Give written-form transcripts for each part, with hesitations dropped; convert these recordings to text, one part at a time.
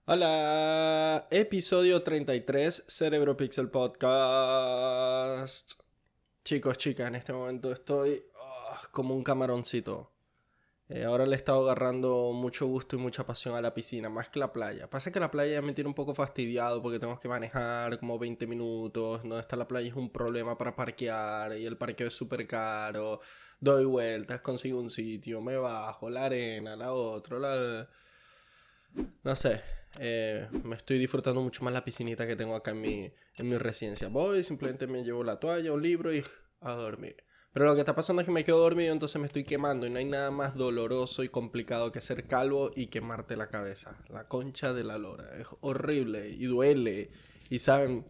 Hola, episodio 33, Cerebro Pixel Podcast. Chicos, chicas, en este momento estoy como un camaroncito. Ahora le he estado agarrando mucho gusto y mucha pasión a la piscina, más que la playa. Pasa que la playa ya me tiene un poco fastidiado porque tengo que manejar como 20 minutos. Donde está la playa es un problema para parquear y el parqueo es súper caro. Doy vueltas, consigo un sitio, me bajo, la arena, la otra, la... No sé, me estoy disfrutando mucho más la piscinita que tengo acá en mi residencia. Voy, simplemente me llevo la toalla, un libro y a dormir. Pero lo que está pasando es que me quedo dormido, entonces me estoy quemando y no hay nada más doloroso y complicado que ser calvo y quemarte la cabeza. La concha de la lora. Es horrible y duele. Y saben,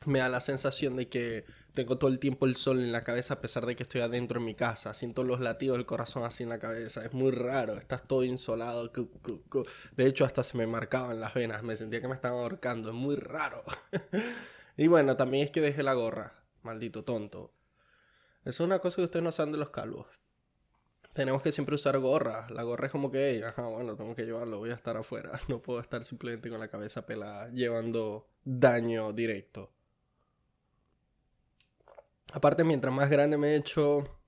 me da la sensación de que tengo todo el tiempo el sol en la cabeza a pesar de que estoy adentro en mi casa. Siento los latidos del corazón así en la cabeza. Es muy raro. Estás todo insolado. De hecho, hasta se me marcaban las venas. Me sentía que me estaban ahorcando. Es muy raro. Y bueno, también es que dejé la gorra. Maldito tonto. Eso es una cosa que ustedes no saben de los calvos. Tenemos que siempre usar gorra. La gorra es como que, ajá, bueno, tengo que llevarlo. Voy a estar afuera. No puedo estar simplemente con la cabeza pelada llevando daño directo. Aparte, mientras más grande me he hecho,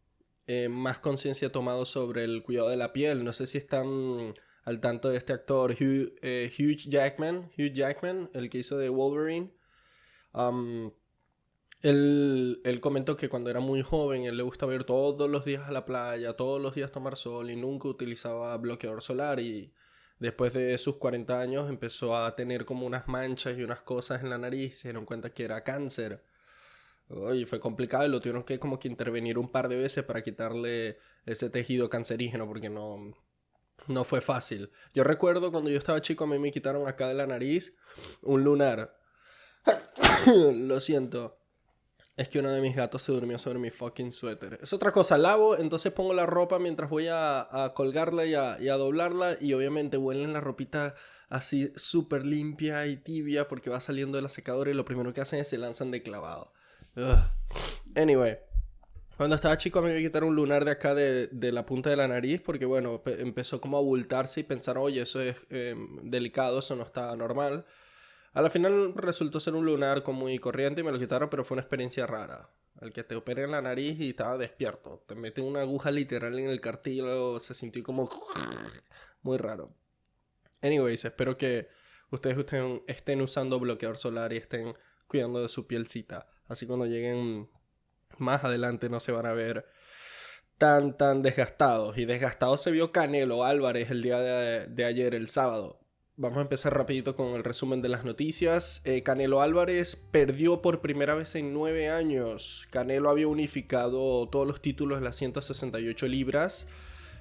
más conciencia he tomado sobre el cuidado de la piel. No sé si están al tanto de este actor Hugh Jackman, el que hizo de Wolverine. Um, él comentó que cuando era muy joven, él le gustaba ir todos los días a la playa, todos los días tomar sol y nunca utilizaba bloqueador solar. Y después de sus 40 años empezó a tener como unas manchas y unas cosas en la nariz. Se dieron cuenta que era cáncer. Oye, fue complicado y lo tuvieron que como que intervenir un par de veces para quitarle ese tejido cancerígeno porque no fue fácil. Yo recuerdo cuando yo estaba chico a mí me quitaron acá de la nariz un lunar. Lo siento. Es que uno de mis gatos se durmió sobre mi fucking suéter. Es otra cosa, lavo, entonces pongo la ropa mientras voy a colgarla y a doblarla y obviamente huelen la ropita así súper limpia y tibia porque va saliendo de la secadora y lo primero que hacen es se lanzan de clavado. Ugh. Anyway, cuando estaba chico me iba a quitar un lunar de acá de la punta de la nariz porque bueno, empezó como a abultarse y pensar, oye, eso es delicado, eso no está normal. A la final resultó ser un lunar común y corriente y me lo quitaron, pero fue una experiencia rara. El que te opera en la nariz y estaba despierto. Te meten una aguja literal en el cartílago, se sintió como muy raro. Anyways, espero que ustedes estén usando bloqueador solar y estén cuidando de su pielcita. Así cuando lleguen más adelante no se van a ver tan desgastados. Y desgastado se vio Canelo Álvarez el día de ayer, el sábado. Vamos a empezar rapidito con el resumen de las noticias. Canelo Álvarez perdió por primera vez en 9 años. Canelo había unificado todos los títulos de las 168 libras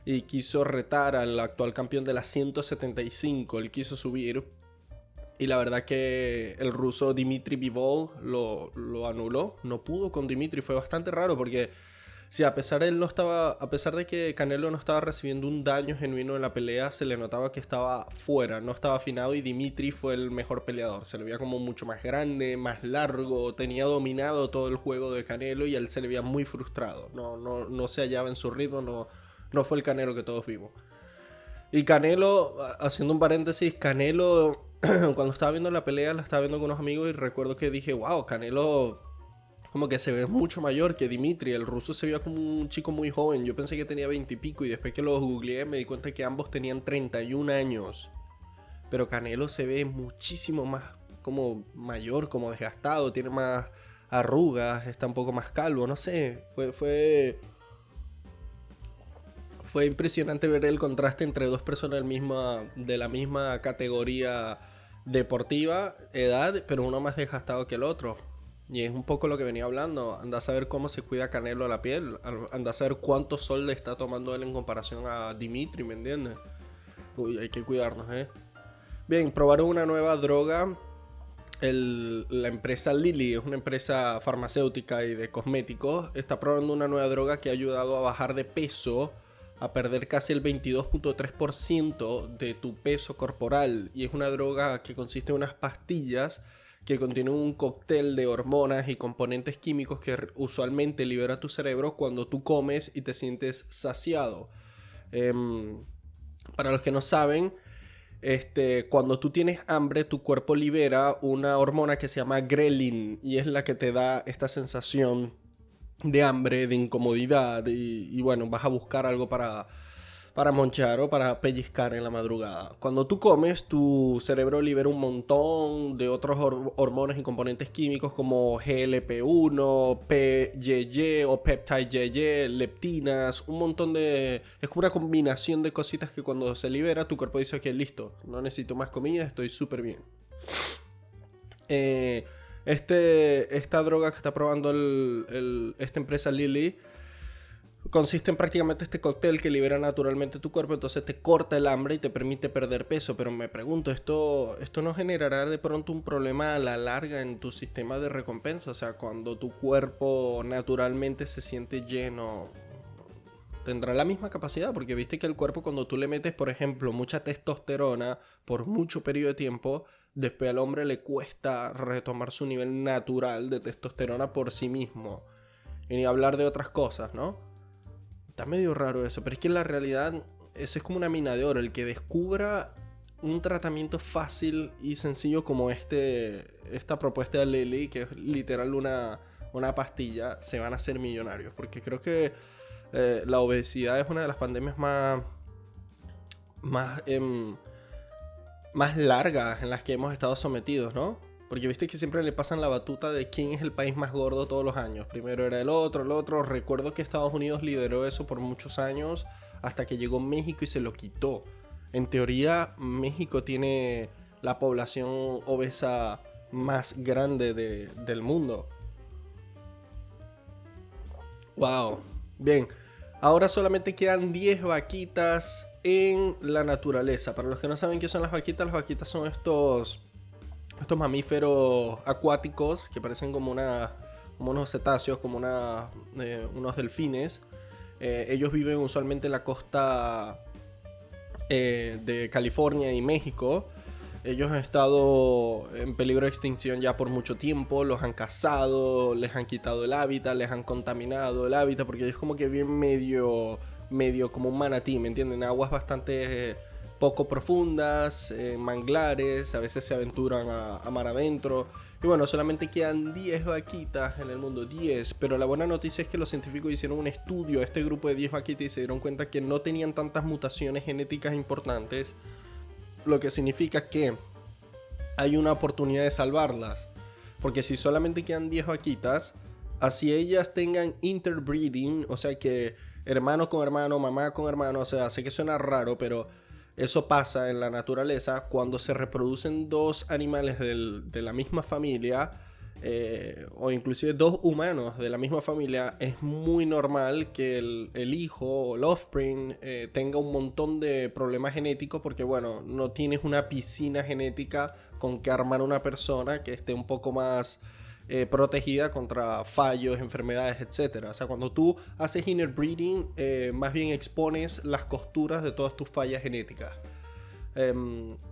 y quiso retar al actual campeón de las 175. Él quiso subir y la verdad que el ruso Dmitry Bivol lo anuló. No pudo con Dmitry. Fue bastante raro porque sí, a pesar de que Canelo no estaba recibiendo un daño genuino en la pelea, se le notaba que estaba fuera, no estaba afinado y Dmitry fue el mejor peleador. Se le veía como mucho más grande, más largo, tenía dominado todo el juego de Canelo y él se le veía muy frustrado. No se hallaba en su ritmo, no fue el Canelo que todos vimos. Y Canelo, haciendo un paréntesis, Canelo, cuando estaba viendo la pelea, la estaba viendo con unos amigos y recuerdo que dije, wow, Canelo como que se ve mucho mayor que Dimitri. El ruso se veía como un chico muy joven. Yo pensé que tenía 20 y pico y después que lo googleé me di cuenta que ambos tenían 31 años. Pero Canelo se ve muchísimo más como mayor, como desgastado, tiene más arrugas, está un poco más calvo, no sé. Fue impresionante ver el contraste entre dos personas de la misma categoría deportiva, edad, pero uno más desgastado que el otro. Y es un poco lo que venía hablando. Anda a saber cómo se cuida Canelo a la piel. Anda a saber cuánto sol le está tomando él en comparación a Dimitri, ¿me entiendes? Uy, hay que cuidarnos, ¿eh? Bien, probaron una nueva droga. La empresa Lilly es una empresa farmacéutica y de cosméticos. Está probando una nueva droga que ha ayudado a bajar de peso, a perder casi el 22.3% de tu peso corporal. Y es una droga que consiste en unas pastillas que contienen un cóctel de hormonas y componentes químicos que usualmente libera tu cerebro cuando tú comes y te sientes saciado. Para los que no saben, Cuando tú tienes hambre, tu cuerpo libera una hormona que se llama grelin y es la que te da esta sensación de hambre, de incomodidad y bueno, vas a buscar algo para monchar o para pellizcar en la madrugada. Cuando tú comes, tu cerebro libera un montón de otros hormonas y componentes químicos como GLP-1, PYY o peptide YY, leptinas, un montón de... Es como una combinación de cositas que cuando se libera, tu cuerpo dice que listo, no necesito más comida, estoy súper bien. Esta droga que está probando esta empresa Lilly consiste en prácticamente este cóctel que libera naturalmente tu cuerpo, entonces te corta el hambre y te permite perder peso. Pero me pregunto, ¿esto no generará de pronto un problema a la larga en tu sistema de recompensa? O sea, cuando tu cuerpo naturalmente se siente lleno, ¿tendrá la misma capacidad? Porque viste que el cuerpo, cuando tú le metes, por ejemplo, mucha testosterona por mucho periodo de tiempo, después al hombre le cuesta retomar su nivel natural de testosterona por sí mismo. Y ni hablar de otras cosas, ¿no? Está medio raro eso, pero es que en la realidad eso es como una mina de oro. El que descubra un tratamiento fácil y sencillo como esta propuesta de Lilly, que es literal una pastilla, se van a hacer millonarios. Porque creo que la obesidad es una de las pandemias más largas en las que hemos estado sometidos, ¿no? Porque viste que siempre le pasan la batuta de quién es el país más gordo todos los años. Primero era el otro. Recuerdo que Estados Unidos lideró eso por muchos años hasta que llegó México y se lo quitó. En teoría, México tiene la población obesa más grande del mundo. Wow. Bien. Ahora solamente quedan 10 vaquitas en la naturaleza. Para los que no saben qué son las vaquitas son estos mamíferos acuáticos que parecen como unos cetáceos, como unos delfines. Ellos viven usualmente en la costa de California y México. Ellos han estado en peligro de extinción ya por mucho tiempo. Los han cazado, les han quitado el hábitat, les han contaminado el hábitat, porque es como que viven medio como un manatí, ¿me entienden? Aguas bastante poco profundas, manglares, a veces se aventuran a mar adentro. Y bueno, solamente quedan 10 vaquitas en el mundo, 10. Pero la buena noticia es que los científicos hicieron un estudio a este grupo de 10 vaquitas y se dieron cuenta que no tenían tantas mutaciones genéticas importantes, lo que significa que hay una oportunidad de salvarlas. Porque si solamente quedan 10 vaquitas, así ellas tengan interbreeding, o sea que hermano con hermano, mamá con hermano, o sea, sé que suena raro, pero eso pasa en la naturaleza cuando se reproducen dos animales de la misma familia, o inclusive dos humanos de la misma familia. Es muy normal que el hijo o el offspring tenga un montón de problemas genéticos, porque bueno, no tienes una piscina genética con que armar una persona que esté un poco más protegida contra fallos, enfermedades, etc. O sea, cuando tú haces interbreeding, más bien expones las costuras de todas tus fallas genéticas.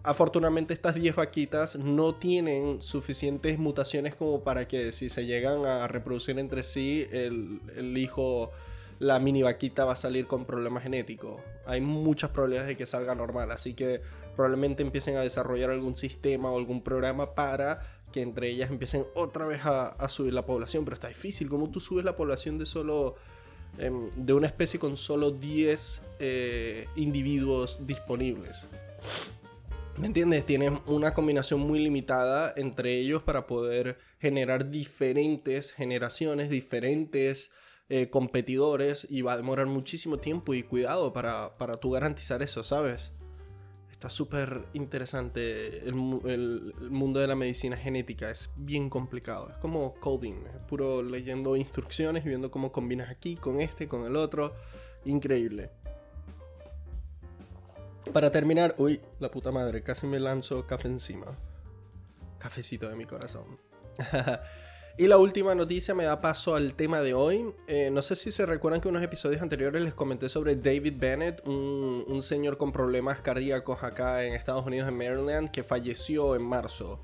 Afortunadamente estas 10 vaquitas no tienen suficientes mutaciones como para que si se llegan a reproducir entre sí, el hijo, la mini vaquita va a salir con problemas genéticos. Hay muchas probabilidades de que salga normal, así que probablemente empiecen a desarrollar algún sistema o algún programa para que entre ellas empiecen otra vez a subir la población. Pero está difícil. ¿Cómo tú subes la población de una especie con solo 10 individuos disponibles? ¿Me entiendes? Tienes una combinación muy limitada entre ellos para poder generar diferentes generaciones, diferentes competidores, y va a demorar muchísimo tiempo y cuidado para tú garantizar eso, ¿sabes? Está súper interesante el mundo de la medicina genética. Es bien complicado. Es como coding. Es puro leyendo instrucciones y viendo cómo combinas aquí con con el otro. Increíble. Para terminar... Uy, la puta madre. Casi me lanzo café encima. Cafecito de mi corazón. Y la última noticia me da paso al tema de hoy. No sé si se recuerdan que en unos episodios anteriores les comenté sobre David Bennett, un señor con problemas cardíacos acá en Estados Unidos, en Maryland, que falleció en marzo.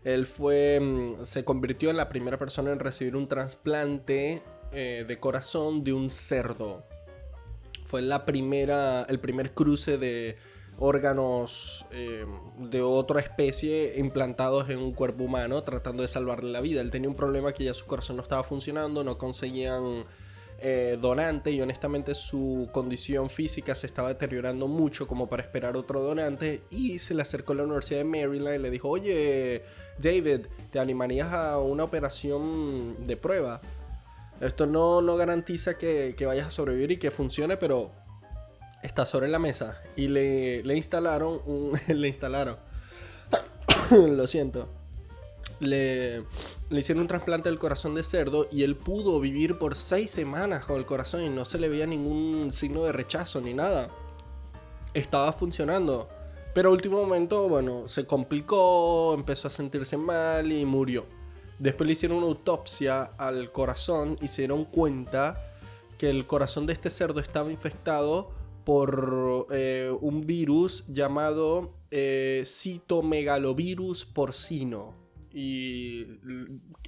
Él se convirtió en la primera persona en recibir un trasplante de corazón de un cerdo. Fue el primer cruce órganos de otra especie implantados en un cuerpo humano tratando de salvarle la vida. Él tenía un problema que ya su corazón no estaba funcionando, no conseguían donante, y honestamente su condición física se estaba deteriorando mucho como para esperar otro donante, y se le acercó a la Universidad de Maryland y le dijo: oye, David, ¿te animarías a una operación de prueba? Esto no garantiza que vayas a sobrevivir y que funcione, pero está sobre la mesa. Y le instalaron le instalaron lo siento, le hicieron un trasplante del corazón de cerdo, y él pudo vivir por 6 semanas con el corazón y no se le veía ningún signo de rechazo ni nada. Estaba funcionando, pero a último momento, bueno, se complicó, empezó a sentirse mal y murió. Después le hicieron una autopsia al corazón y se dieron cuenta que el corazón de este cerdo estaba infectado por un virus llamado citomegalovirus porcino. Y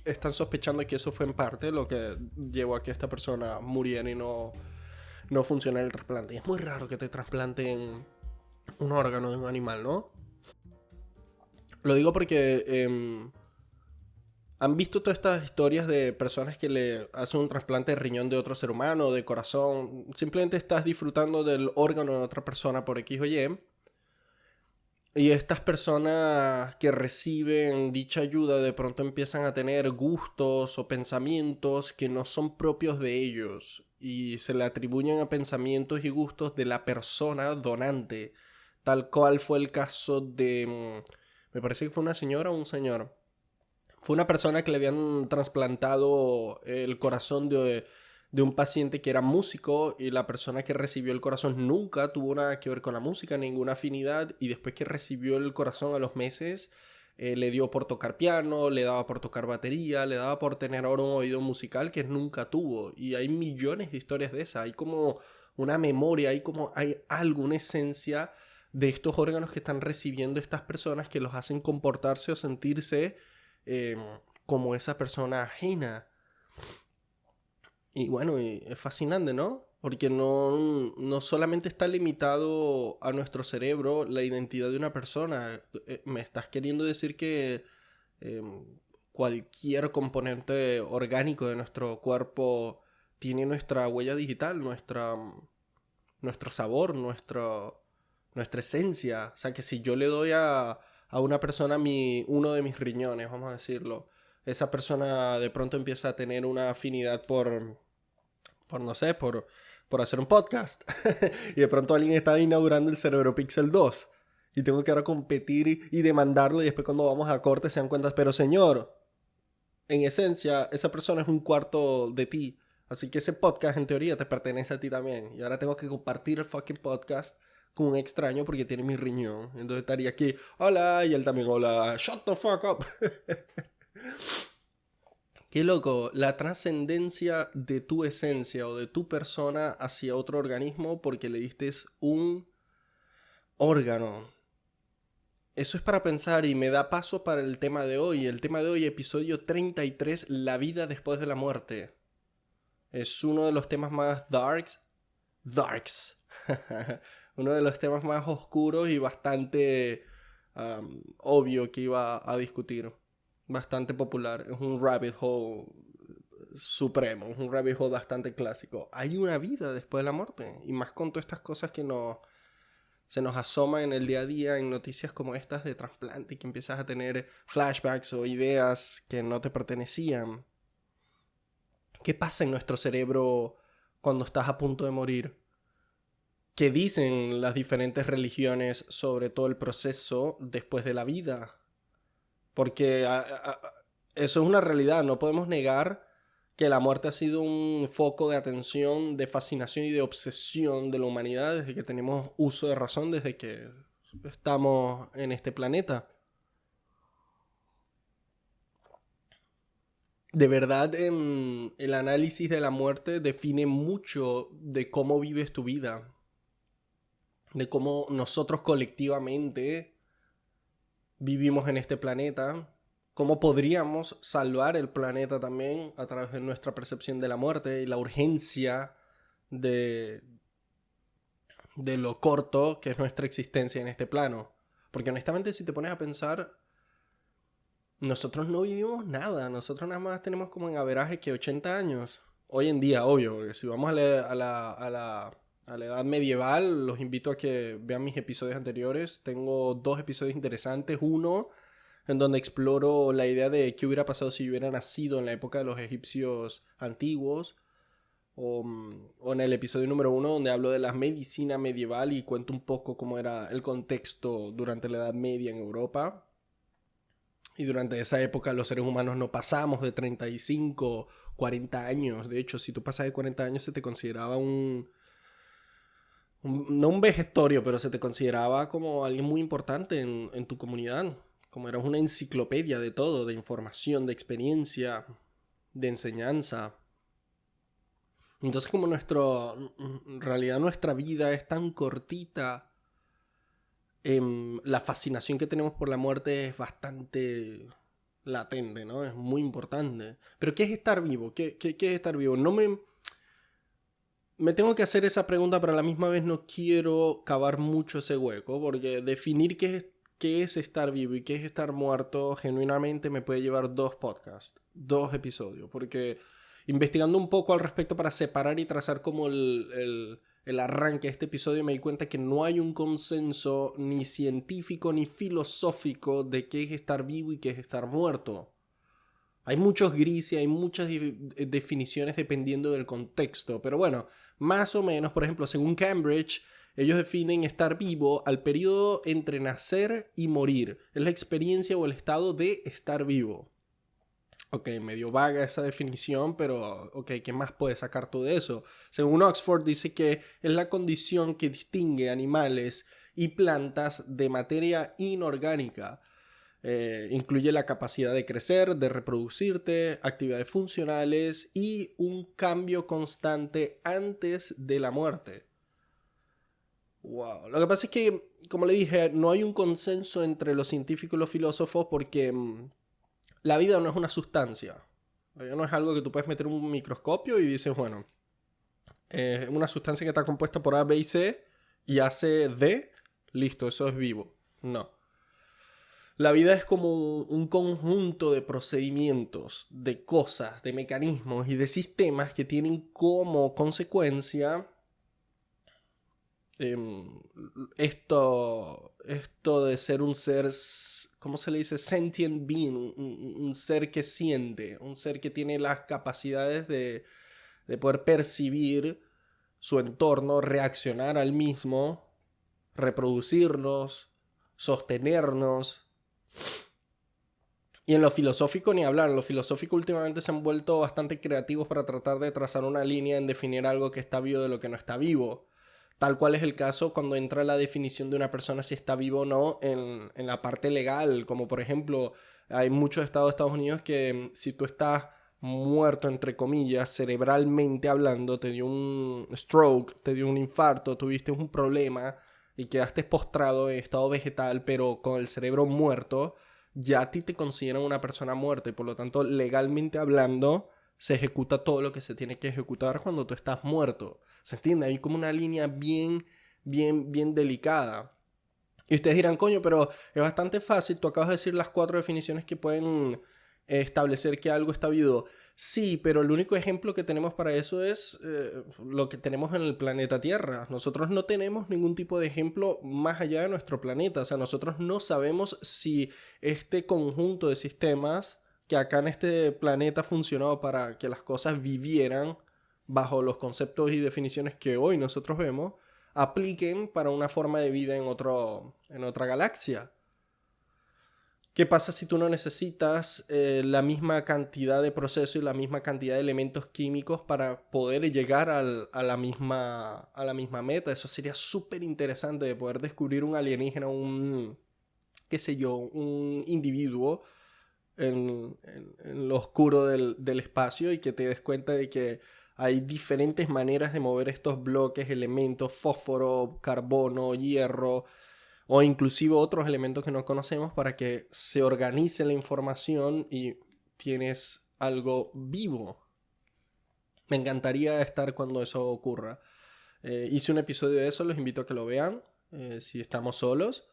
están sospechando que eso fue en parte lo que llevó a que esta persona muriera y no funcionara el trasplante. Y es muy raro que te trasplanten un órgano de un animal, ¿no? Lo digo porque ¿han visto todas estas historias de personas que le hacen un trasplante de riñón de otro ser humano, de corazón? Simplemente estás disfrutando del órgano de otra persona por X o Y. Y estas personas que reciben dicha ayuda de pronto empiezan a tener gustos o pensamientos que no son propios de ellos, y se le atribuyen a pensamientos y gustos de la persona donante, tal cual fue el caso de... me parece que fue una señora o un señor. Fue una persona que le habían trasplantado el corazón de un paciente que era músico, y la persona que recibió el corazón nunca tuvo nada que ver con la música, ninguna afinidad, y después que recibió el corazón a los meses, le dio por tocar piano, le daba por tocar batería, le daba por tener ahora un oído musical que nunca tuvo. Y hay millones de historias de esas, hay como una memoria, hay algo, una esencia de estos órganos que están recibiendo estas personas que los hacen comportarse o sentirse eh, como esa persona ajena. Y bueno, es fascinante, ¿no? Porque no solamente está limitado a nuestro cerebro la identidad de una persona. Me estás queriendo decir que eh, cualquier componente orgánico de nuestro cuerpo tiene nuestra huella digital, nuestro sabor, nuestra esencia. O sea, que si yo le doy a una persona uno de mis riñones, vamos a decirlo, esa persona de pronto empieza a tener una afinidad no sé, por hacer un podcast. Y de pronto alguien está inaugurando el Cerebro Pixel 2. Y tengo que ahora competir y demandarlo. Y después cuando vamos a corte se dan cuenta, pero señor, en esencia, esa persona es un cuarto de ti. Así que ese podcast en teoría te pertenece a ti también. Y ahora tengo que compartir el fucking podcast con un extraño porque tiene mi riñón. Entonces estaría aquí, hola, y él también, hola, shut the fuck up. Qué loco, la trascendencia de tu esencia o de tu persona hacia otro organismo porque le diste un órgano. Eso es para pensar y me da paso para el tema de hoy. El tema de hoy, episodio 33, la vida después de la muerte. Es uno de los temas más darks. Uno de los temas más oscuros y bastante obvio que iba a discutir. Bastante popular. Es un rabbit hole supremo. Es un rabbit hole bastante clásico. Hay una vida después de la muerte. Y más con todas estas cosas que se nos asoman en el día a día, en noticias como estas de trasplante, que empiezas a tener flashbacks o ideas que no te pertenecían. ¿Qué pasa en nuestro cerebro cuando estás a punto de morir? ¿Qué dicen las diferentes religiones sobre todo el proceso después de la vida? Porque eso es una realidad, no podemos negar que la muerte ha sido un foco de atención, de fascinación y de obsesión de la humanidad desde que tenemos uso de razón, desde que estamos en este planeta. De verdad, el análisis de la muerte define mucho de cómo vives tu vida, de cómo nosotros colectivamente vivimos en este planeta, cómo podríamos salvar el planeta también a través de nuestra percepción de la muerte y la urgencia de de lo corto que es nuestra existencia en este plano. Porque honestamente, si te pones a pensar, nosotros no vivimos nada. Nosotros nada más tenemos como en averaje que 80 años. Hoy en día, obvio, porque si vamos a la edad medieval, los invito a que vean mis episodios anteriores. Tengo 2 episodios interesantes. Uno en donde exploro la idea de qué hubiera pasado si yo hubiera nacido en la época de los egipcios antiguos. O en el episodio número 1 donde hablo de la medicina medieval y cuento un poco cómo era el contexto durante la Edad Media en Europa. Y durante esa época los seres humanos no pasamos de 35, 40 años. De hecho, si tú pasas de 40 años se te consideraba no un vejestorio, pero se te consideraba como alguien muy importante en tu comunidad. Como eras una enciclopedia de todo, de información, de experiencia, de enseñanza. Entonces como en realidad nuestra vida es tan cortita, la fascinación que tenemos por la muerte es bastante latente, ¿no? Es muy importante. Pero ¿qué es estar vivo? ¿Qué es estar vivo? Me tengo que hacer esa pregunta, pero a la misma vez no quiero cavar mucho ese hueco, porque definir qué es estar vivo y qué es estar muerto genuinamente me puede llevar 2 podcasts, 2 episodios, porque investigando un poco al respecto para separar y trazar como el arranque de este episodio me di cuenta que no hay un consenso ni científico ni filosófico de qué es estar vivo y qué es estar muerto. Hay muchos grises, hay muchas definiciones dependiendo del contexto, pero bueno, más o menos, por ejemplo, según Cambridge, ellos definen estar vivo al periodo entre nacer y morir. Es la experiencia o el estado de estar vivo. Ok, medio vaga esa definición, pero ok, ¿qué más puedes sacar tú de eso? Según Oxford dice que es la condición que distingue animales y plantas de materia inorgánica. Incluye la capacidad de crecer, de reproducirte, actividades funcionales y un cambio constante antes de la muerte. Wow. Lo que pasa es que, como le dije, no hay un consenso entre los científicos y los filósofos porque la vida no es una sustancia. La vida no es algo que tú puedes meter en un microscopio y dices, bueno, es una sustancia que está compuesta por A, B y C y hace D, listo, eso es vivo. No. La vida es como un conjunto de procedimientos, de cosas, de mecanismos y de sistemas que tienen como consecuencia em, esto de ser un ser, ¿cómo se le dice? Sentient being, un ser que siente, un ser que tiene las capacidades de poder percibir su entorno, reaccionar al mismo, reproducirnos, sostenernos. Y en lo filosófico ni hablar, en lo filosófico últimamente se han vuelto bastante creativos para tratar de trazar una línea en definir algo que está vivo de lo que no está vivo. Tal cual es el caso cuando entra la definición de una persona si está vivo o no en la parte legal, como por ejemplo hay muchos estados de Estados Unidos que si tú estás muerto, entre comillas, cerebralmente hablando, te dio un stroke, te dio un infarto, tuviste un problema y quedaste postrado en estado vegetal pero con el cerebro muerto, ya a ti te consideran una persona muerta y por lo tanto legalmente hablando se ejecuta todo lo que se tiene que ejecutar cuando tú estás muerto. ¿Se entiende? Hay como una línea bien delicada. Y ustedes dirán, coño, pero es bastante fácil. Tú acabas de decir las 4 definiciones que pueden establecer que algo está vivo. Sí, pero el único ejemplo que tenemos para eso es lo que tenemos en el planeta Tierra. Nosotros no tenemos ningún tipo de ejemplo más allá de nuestro planeta. O sea, nosotros no sabemos si este conjunto de sistemas que acá en este planeta funcionó para que las cosas vivieran bajo los conceptos y definiciones que hoy nosotros vemos, apliquen para una forma de vida en otra galaxia. ¿Qué pasa si tú no necesitas la misma cantidad de procesos y la misma cantidad de elementos químicos para poder llegar a la misma meta? Eso sería súper interesante de poder descubrir un alienígena, qué sé yo, un individuo en lo oscuro del espacio y que te des cuenta de que hay diferentes maneras de mover estos bloques, elementos, fósforo, carbono, hierro o inclusive otros elementos que no conocemos para que se organice la información y tienes algo vivo. Me encantaría estar cuando eso ocurra. Hice un episodio de eso, los invito a que lo vean, si estamos solos.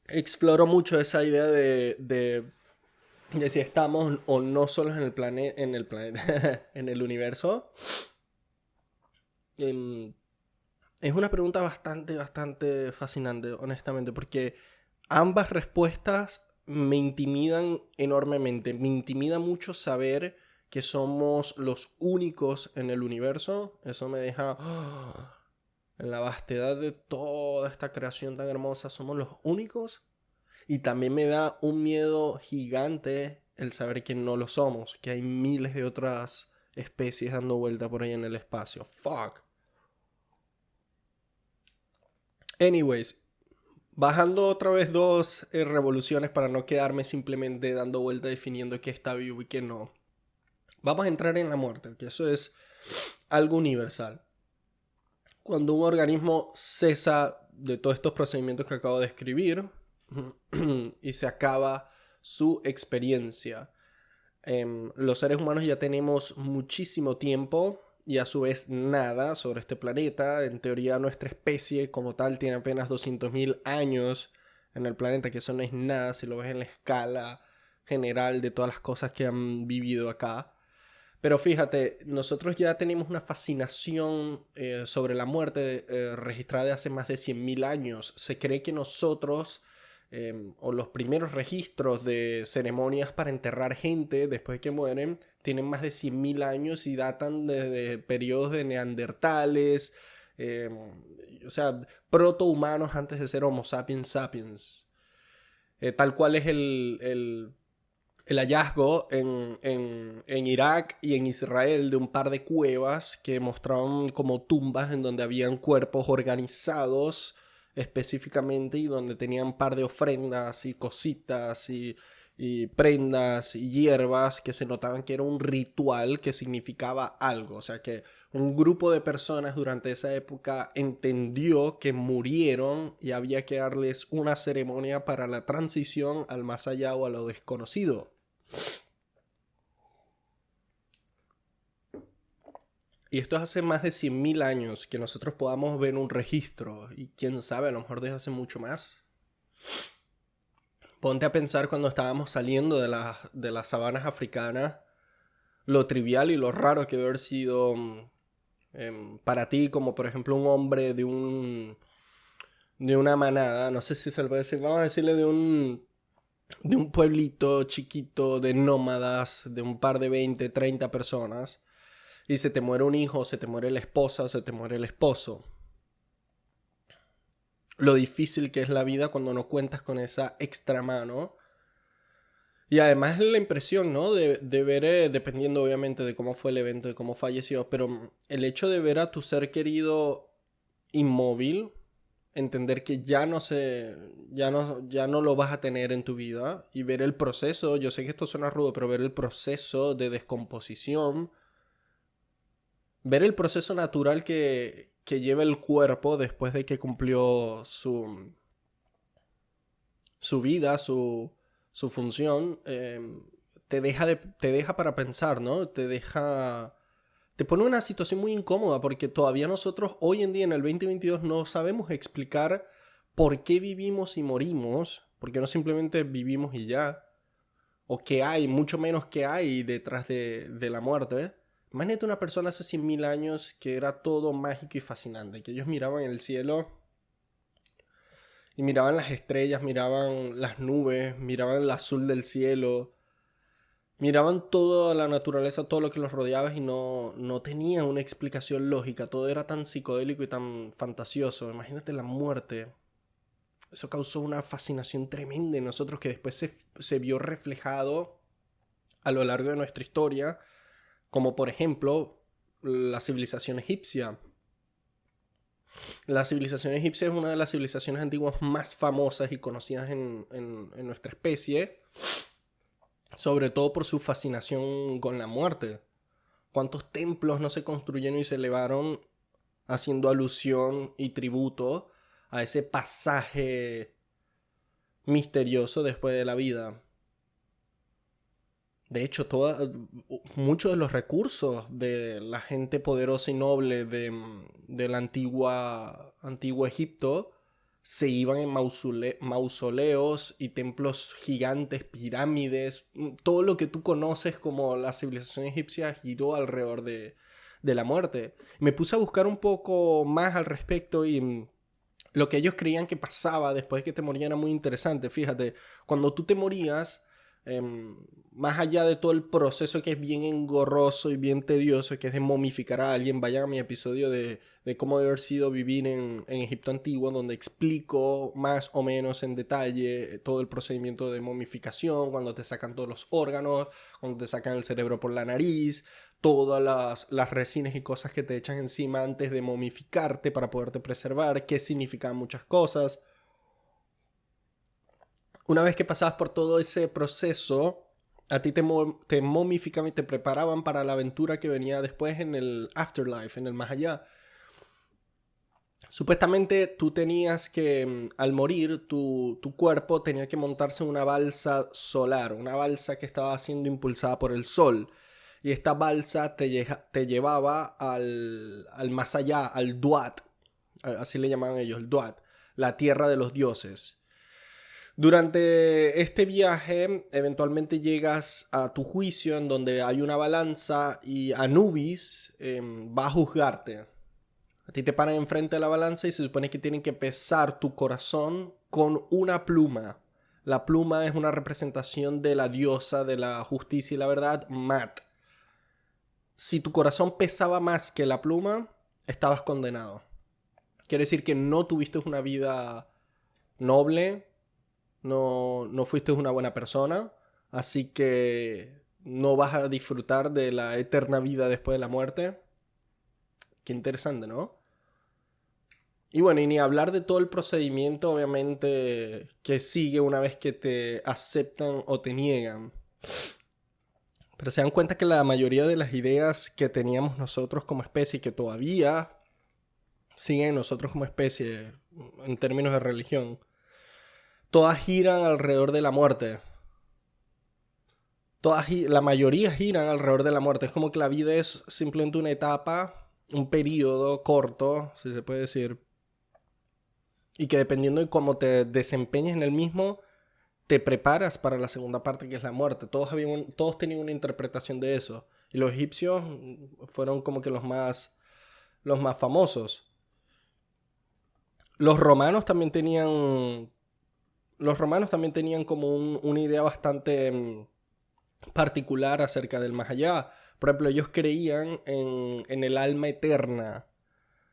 Exploro mucho esa idea de si estamos o no solos en el planeta, en el universo. Es una pregunta bastante fascinante, honestamente, porque ambas respuestas me intimidan enormemente. Me intimida mucho saber que somos los únicos en el universo. Eso me deja... en la vastedad de toda esta creación tan hermosa, somos los únicos. Y también me da un miedo gigante el saber que no lo somos, que hay miles de otras especies dando vuelta por ahí en el espacio. Fuck. Anyways, bajando otra vez dos revoluciones para no quedarme simplemente dando vuelta definiendo qué está vivo y qué no. Vamos a entrar en la muerte, que eso es algo universal. Cuando un organismo cesa de todos estos procedimientos que acabo de describir y se acaba su experiencia. Los seres humanos ya tenemos muchísimo tiempo y a su vez nada sobre este planeta. En teoría nuestra especie como tal tiene apenas 200.000 años en el planeta, que eso no es nada si lo ves en la escala general de todas las cosas que han vivido acá. Pero fíjate, nosotros ya tenemos una fascinación sobre la muerte registrada de hace más de 100.000 años. Se cree que nosotros, o los primeros registros de ceremonias para enterrar gente después de que mueren, tienen más de 100.000 años y datan desde periodos de neandertales, o sea, protohumanos antes de ser Homo sapiens sapiens. Tal cual es el hallazgo en Irak y en Israel de un par de cuevas que mostraban como tumbas en donde habían cuerpos organizados específicamente y donde tenían un par de ofrendas y cositas y prendas y hierbas que se notaban que era un ritual que significaba algo. O sea que un grupo de personas durante esa época entendió que murieron y había que darles una ceremonia para la transición al más allá o a lo desconocido. Y esto es hace más de 100.000 años que nosotros podamos ver un registro. Y quién sabe, a lo mejor desde hace mucho más. Ponte a pensar cuando estábamos saliendo de las sabanas africanas, lo trivial y lo raro que debe haber sido para ti, como por ejemplo un hombre de una manada, no sé si se le puede decir, vamos a decirle de un pueblito chiquito de nómadas, de un par de 20, 30 personas, y se te muere un hijo, se te muere la esposa, se te muere el esposo. Lo difícil que es la vida cuando no cuentas con esa extra mano. Y además la impresión, ¿no? De ver, dependiendo obviamente de cómo fue el evento, de cómo falleció, pero el hecho de ver a tu ser querido inmóvil, entender que ya no lo vas a tener en tu vida y ver el proceso, yo sé que esto suena rudo, pero ver el proceso de descomposición, ver el proceso natural que lleva el cuerpo después de que cumplió su vida, su función, te deja para pensar, ¿no? Te pone en una situación muy incómoda porque todavía nosotros hoy en día en el 2022 no sabemos explicar por qué vivimos y morimos, porque no simplemente vivimos y ya, o qué hay, mucho menos qué hay detrás de la muerte. Imagínate una persona hace 100.000 años que era todo mágico y fascinante, que ellos miraban el cielo y miraban las estrellas, miraban las nubes, miraban el azul del cielo, miraban toda la naturaleza, todo lo que los rodeaba y no tenían una explicación lógica. Todo era tan psicodélico y tan fantasioso. Imagínate la muerte. Eso causó una fascinación tremenda en nosotros que después se vio reflejado a lo largo de nuestra historia. Como por ejemplo la civilización egipcia. La civilización egipcia es una de las civilizaciones antiguas más famosas y conocidas en nuestra especie. Sobre todo por su fascinación con la muerte. ¿Cuántos templos no se construyeron y se elevaron haciendo alusión y tributo a ese pasaje misterioso después de la vida? De hecho, muchos de los recursos de la gente poderosa y noble del antiguo Egipto se iban en mausoleos y templos gigantes, pirámides. Todo lo que tú conoces como la civilización egipcia giró alrededor de la muerte. Me puse a buscar un poco más al respecto y lo que ellos creían que pasaba después de que te morían era muy interesante. Fíjate, cuando tú te morías, más allá de todo el proceso que es bien engorroso y bien tedioso, que es de momificar a alguien, vayan a mi episodio de cómo debe haber sido vivir en Egipto antiguo, donde explico más o menos en detalle todo el procedimiento de momificación, cuando te sacan todos los órganos, cuando te sacan el cerebro por la nariz, todas las resinas y cosas que te echan encima antes de momificarte para poderte preservar, qué significan muchas cosas. Una vez que pasabas por todo ese proceso, a ti te momificaban y te preparaban para la aventura que venía después en el afterlife, en el más allá. Supuestamente tú tenías que, al morir, tu cuerpo tenía que montarse en una balsa solar, una balsa que estaba siendo impulsada por el sol. Y esta balsa te llevaba al más allá, al Duat, así le llamaban ellos, el Duat, la tierra de los dioses. Durante este viaje, eventualmente llegas a tu juicio en donde hay una balanza y Anubis va a juzgarte. A ti te paran enfrente de la balanza y se supone que tienen que pesar tu corazón con una pluma. La pluma es una representación de la diosa de la justicia y la verdad, Mat. Si tu corazón pesaba más que la pluma, estabas condenado. Quiere decir que no tuviste una vida noble, no fuiste una buena persona, así que no vas a disfrutar de la eterna vida después de la muerte. Qué interesante, ¿no? Y bueno, y ni hablar de todo el procedimiento, obviamente, que sigue una vez que te aceptan o te niegan. Pero se dan cuenta que la mayoría de las ideas que teníamos nosotros como especie, que todavía siguen nosotros como especie en términos de religión, todas giran alrededor de la muerte. La mayoría giran alrededor de la muerte. Es como que la vida es simplemente una etapa, un periodo corto, si se puede decir. Y que dependiendo de cómo te desempeñes en el mismo, te preparas para la segunda parte, que es la muerte. Todos tenían una interpretación de eso. Y los egipcios fueron como que los más famosos. Los romanos también tenían como una idea bastante particular acerca del más allá. Por ejemplo, ellos creían en el alma eterna.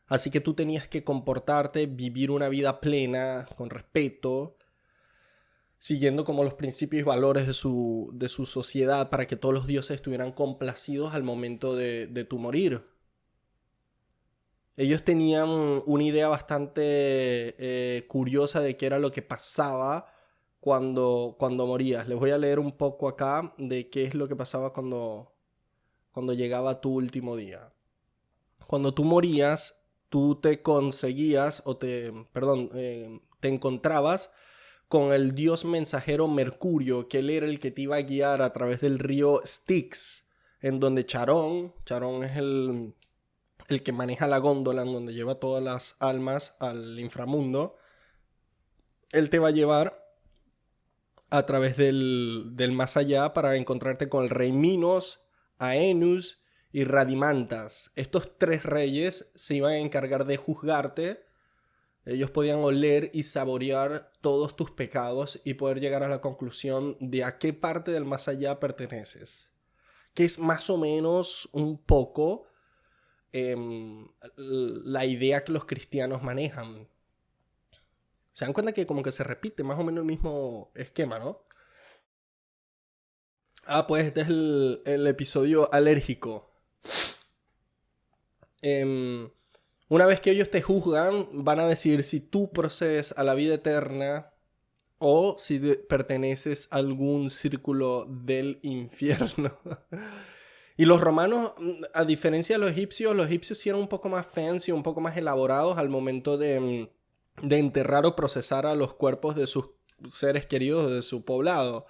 Así que tú tenías que comportarte, vivir una vida plena, con respeto, siguiendo como los principios y valores de su sociedad para que todos los dioses estuvieran complacidos al momento de tu morir. Ellos tenían una idea bastante curiosa de qué era lo que pasaba cuando morías. Les voy a leer un poco acá de qué es lo que pasaba cuando llegaba tu último día. Cuando tú morías, tú te conseguías, te encontrabas con el dios mensajero Mercurio, que él era el que te iba a guiar a través del río Styx, en donde Charón es el que maneja la góndola, en donde lleva todas las almas al inframundo. Él te va a llevar a través del más allá para encontrarte con el rey Minos, Aenus y Radimantas. Estos tres reyes se iban a encargar de juzgarte. Ellos podían oler y saborear todos tus pecados y poder llegar a la conclusión de a qué parte del más allá perteneces. Que es más o menos un poco la idea que los cristianos manejan. Se dan cuenta que como que se repite más o menos el mismo esquema, ¿no? Pues este es el episodio alérgico. Una vez que ellos te juzgan, van a decir si tú procedes a la vida eterna o si perteneces a algún círculo del infierno. Y los romanos, a diferencia de los egipcios sí eran un poco más fancy, un poco más elaborados al momento de enterrar o procesar a los cuerpos de sus seres queridos, de su poblado.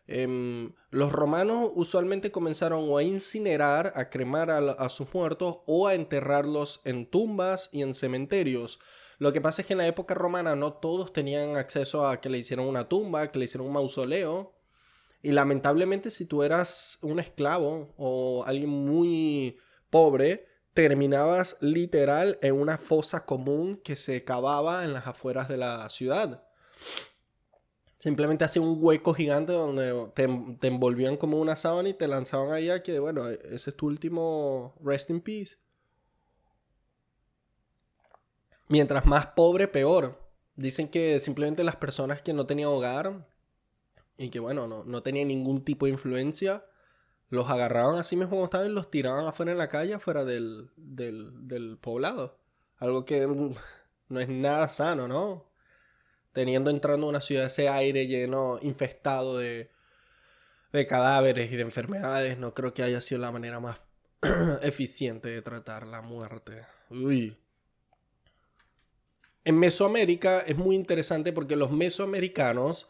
Los romanos usualmente comenzaron o a incinerar, a cremar a sus muertos o a enterrarlos en tumbas y en cementerios. Lo que pasa es que en la época romana no todos tenían acceso a que le hicieran una tumba, que le hicieran un mausoleo. Y lamentablemente si tú eras un esclavo o alguien muy pobre, terminabas literal en una fosa común que se cavaba en las afueras de la ciudad. Simplemente hacía un hueco gigante donde te envolvían como una sábana y te lanzaban allá que, bueno, ese es tu último rest in peace. Mientras más pobre, peor. Dicen que simplemente las personas que no tenían hogar y que, bueno, no tenían ningún tipo de influencia, los agarraban así mismo como estaban y los tiraban afuera en la calle, afuera del poblado. Algo que no es nada sano, ¿no? Teniendo entrando a una ciudad ese aire lleno, infestado de cadáveres y de enfermedades, no creo que haya sido la manera más eficiente de tratar la muerte. Uy. En Mesoamérica es muy interesante porque los mesoamericanos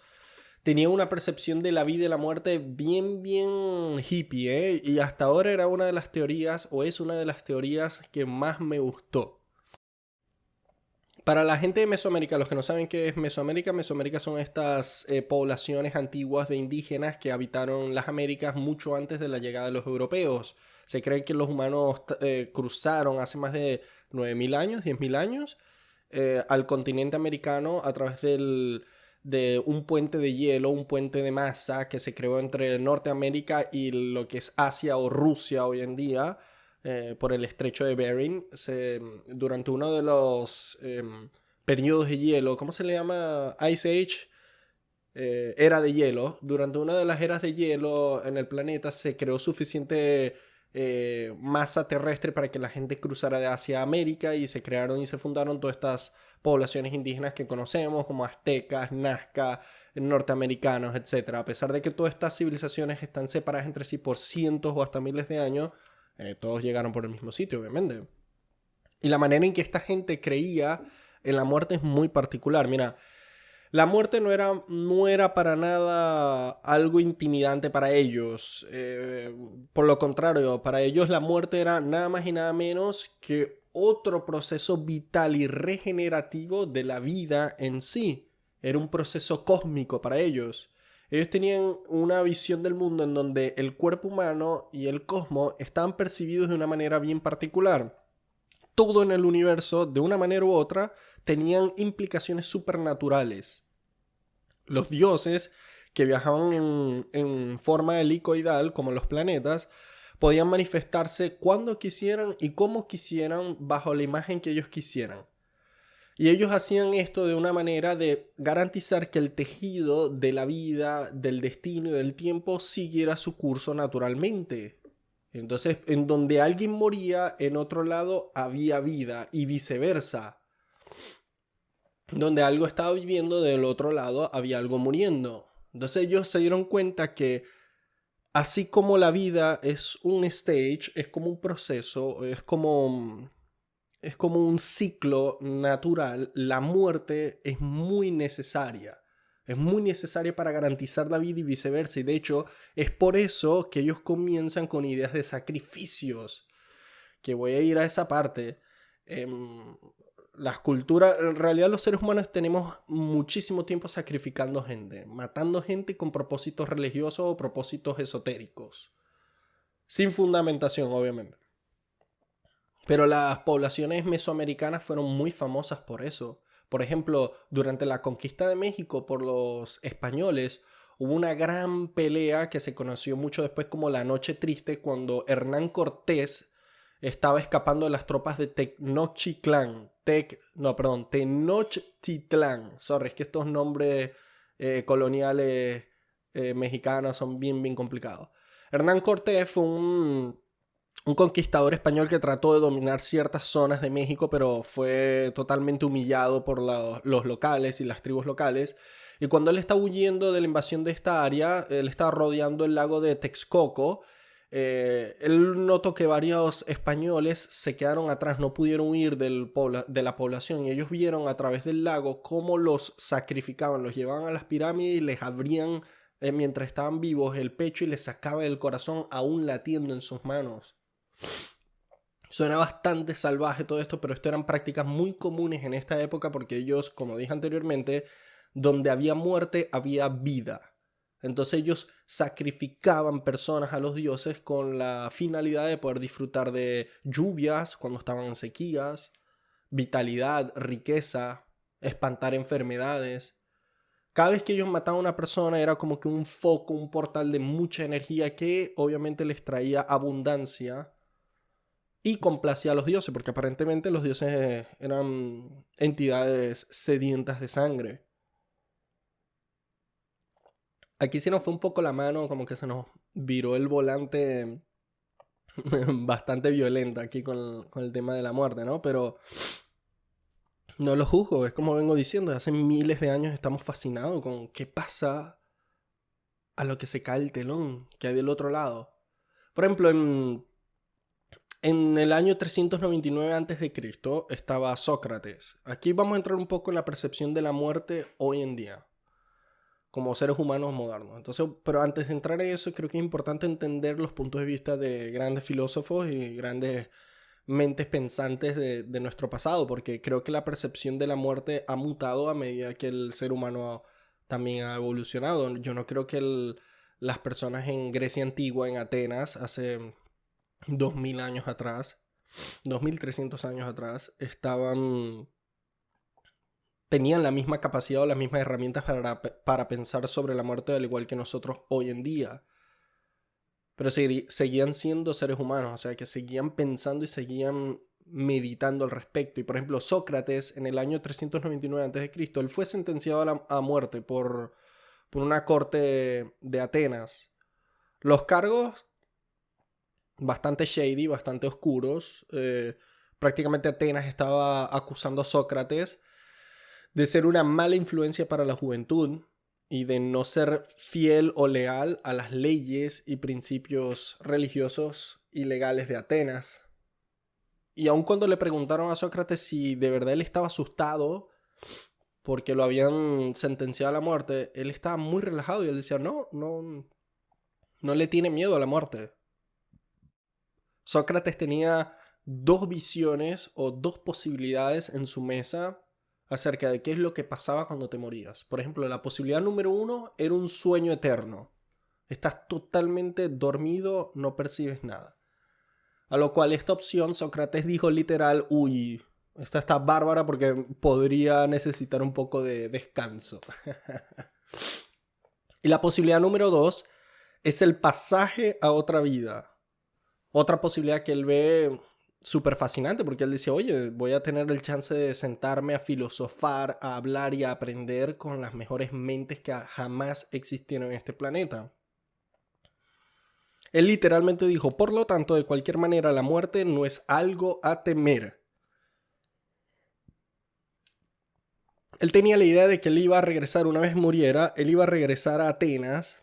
tenían una percepción de la vida y la muerte bien, bien hippie, ¿eh? Y hasta ahora era una de las teorías, o es una de las teorías que más me gustó. Para la gente de Mesoamérica, los que no saben qué es Mesoamérica, Mesoamérica son estas poblaciones antiguas de indígenas que habitaron las Américas mucho antes de la llegada de los europeos. Se cree que los humanos cruzaron hace más de 9.000 años, 10.000 años, al continente americano a través de un puente de hielo, un puente de masa que se creó entre Norteamérica y lo que es Asia o Rusia hoy en día, por el estrecho de Bering. Durante uno de los periodos de hielo, ¿cómo se le llama? Ice Age, era de hielo. Durante una de las eras de hielo en el planeta se creó suficiente masa terrestre para que la gente cruzara de Asia a América y se crearon y se fundaron todas estas poblaciones indígenas que conocemos como aztecas, nazca, norteamericanos, etcétera. A pesar de que todas estas civilizaciones están separadas entre sí por cientos o hasta miles de años, todos llegaron por el mismo sitio, obviamente. Y la manera en que esta gente creía en la muerte es muy particular. Mira, la muerte no era para nada algo intimidante para ellos. Por lo contrario, para ellos la muerte era nada más y nada menos que otro proceso vital y regenerativo de la vida en sí. Era un proceso cósmico para ellos. Ellos tenían una visión del mundo en donde el cuerpo humano y el cosmos estaban percibidos de una manera bien particular. Todo en el universo, de una manera u otra, tenían implicaciones supernaturales. Los dioses que viajaban en forma helicoidal, como los planetas, podían manifestarse cuando quisieran y como quisieran bajo la imagen que ellos quisieran. Y ellos hacían esto de una manera de garantizar que el tejido de la vida, del destino y del tiempo siguiera su curso naturalmente. Entonces, en donde alguien moría, en otro lado había vida y viceversa. Donde algo estaba viviendo, del otro lado había algo muriendo. Entonces ellos se dieron cuenta que así como la vida es un stage, es como un proceso, es como un ciclo natural, la muerte es muy necesaria. Es muy necesaria para garantizar la vida y viceversa. Y de hecho, es por eso que ellos comienzan con ideas de sacrificios. Que voy a ir a esa parte. Las culturas, en realidad los seres humanos tenemos muchísimo tiempo sacrificando gente, matando gente con propósitos religiosos o propósitos esotéricos. Sin fundamentación, obviamente. Pero las poblaciones mesoamericanas fueron muy famosas por eso. Por ejemplo, durante la conquista de México por los españoles, hubo una gran pelea que se conoció mucho después como la Noche Triste, cuando Hernán Cortés estaba escapando de las tropas de Tenochtitlán. Tenochtitlán. Sorry, es que estos nombres coloniales mexicanos son bien, bien complicados. Hernán Cortés fue un conquistador español que trató de dominar ciertas zonas de México, pero fue totalmente humillado por los locales y las tribus locales. Y cuando él estaba huyendo de la invasión de esta área, él estaba rodeando el lago de Texcoco. Él notó que varios españoles se quedaron atrás, no pudieron huir de la población, y ellos vieron a través del lago cómo los sacrificaban, los llevaban a las pirámides y les abrían mientras estaban vivos el pecho y les sacaba el corazón aún latiendo en sus manos. Suena bastante salvaje todo esto, pero esto eran prácticas muy comunes en esta época porque ellos, como dije anteriormente, donde había muerte había vida. Entonces ellos sacrificaban personas a los dioses con la finalidad de poder disfrutar de lluvias cuando estaban en sequías, vitalidad, riqueza, espantar enfermedades. Cada vez que ellos mataban a una persona era como que un foco, un portal de mucha energía que obviamente les traía abundancia y complacía a los dioses, porque aparentemente los dioses eran entidades sedientas de sangre. Aquí se nos fue un poco la mano, como que se nos viró el volante bastante violenta aquí con el tema de la muerte, ¿no? Pero no lo juzgo, es como vengo diciendo, hace miles de años estamos fascinados con qué pasa a lo que se cae el telón que hay del otro lado. Por ejemplo, en el año 399 a.C. estaba Sócrates. Aquí vamos a entrar un poco en la percepción de la muerte hoy en día, como seres humanos modernos. Entonces, pero antes de entrar en eso, creo que es importante entender los puntos de vista de grandes filósofos y grandes mentes pensantes de nuestro pasado, porque creo que la percepción de la muerte ha mutado a medida que el ser humano también ha evolucionado. Yo no creo que las personas en Grecia antigua, en Atenas, hace 2000 años atrás, 2300 años atrás, tenían la misma capacidad o las mismas herramientas para pensar sobre la muerte al igual que nosotros hoy en día. Pero seguían siendo seres humanos, o sea, que seguían pensando y seguían meditando al respecto. Y por ejemplo, Sócrates en el año 399 a.C., él fue sentenciado a muerte por una corte de Atenas. Los cargos, bastante shady, bastante oscuros. Prácticamente Atenas estaba acusando a Sócrates de ser una mala influencia para la juventud y de no ser fiel o leal a las leyes y principios religiosos y legales de Atenas. Y aun cuando le preguntaron a Sócrates si de verdad él estaba asustado porque lo habían sentenciado a la muerte, él estaba muy relajado y él decía, no le tiene miedo a la muerte. Sócrates tenía dos visiones o dos posibilidades en su mesa acerca de qué es lo que pasaba cuando te morías. Por ejemplo, la posibilidad número 1 era un sueño eterno. Estás totalmente dormido, no percibes nada. A lo cual esta opción Sócrates dijo literal, uy, esta está bárbara porque podría necesitar un poco de descanso. Y la posibilidad número 2 es el pasaje a otra vida. Otra posibilidad que él ve súper fascinante porque él dice, oye, voy a tener el chance de sentarme a filosofar, a hablar y a aprender con las mejores mentes que jamás existieron en este planeta. Él literalmente dijo, por lo tanto, de cualquier manera, la muerte no es algo a temer. Él tenía la idea de que él iba a regresar, una vez muriera, él iba a regresar a Atenas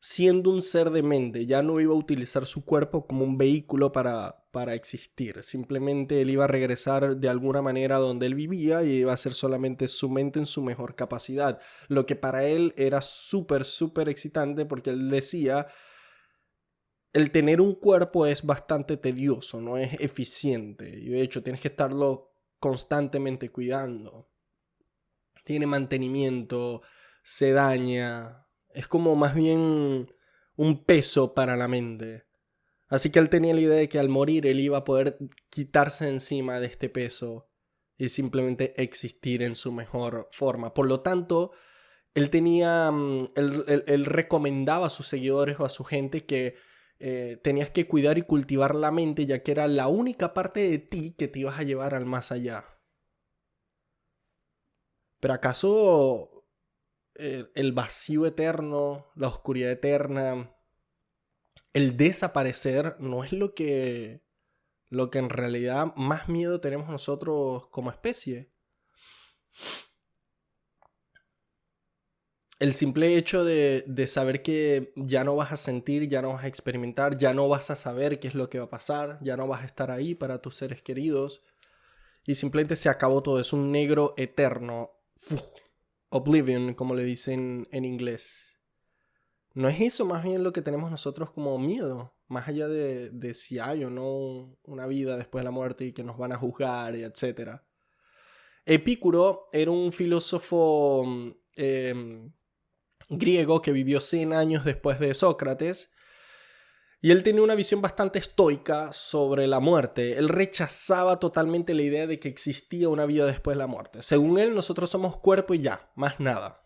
siendo un ser de mente, ya no iba a utilizar su cuerpo como un vehículo para existir. Simplemente él iba a regresar de alguna manera donde él vivía y iba a ser solamente su mente en su mejor capacidad. Lo que para él era súper, súper excitante porque él decía, el tener un cuerpo es bastante tedioso, no es eficiente. Y de hecho tienes que estarlo constantemente cuidando. Tiene mantenimiento, se daña. Es como más bien un peso para la mente. Así que él tenía la idea de que al morir él iba a poder quitarse encima de este peso y simplemente existir en su mejor forma. Por lo tanto, él tenía, él recomendaba a sus seguidores o a su gente que tenías que cuidar y cultivar la mente, ya que era la única parte de ti que te ibas a llevar al más allá. Pero ¿acaso el vacío eterno, la oscuridad eterna, el desaparecer no es lo que en realidad más miedo tenemos nosotros como especie? El simple hecho de saber que ya no vas a sentir, ya no vas a experimentar, ya no vas a saber qué es lo que va a pasar, ya no vas a estar ahí para tus seres queridos y simplemente se acabó todo, es un negro eterno. Uf, Oblivion, como le dicen en inglés. ¿No es eso más bien lo que tenemos nosotros como miedo? Más allá de si hay o no una vida después de la muerte y que nos van a juzgar, y etcétera. Epicuro era un filósofo griego que vivió 100 años después de Sócrates. Y él tenía una visión bastante estoica sobre la muerte. Él rechazaba totalmente la idea de que existía una vida después de la muerte. Según él, nosotros somos cuerpo y ya, más nada.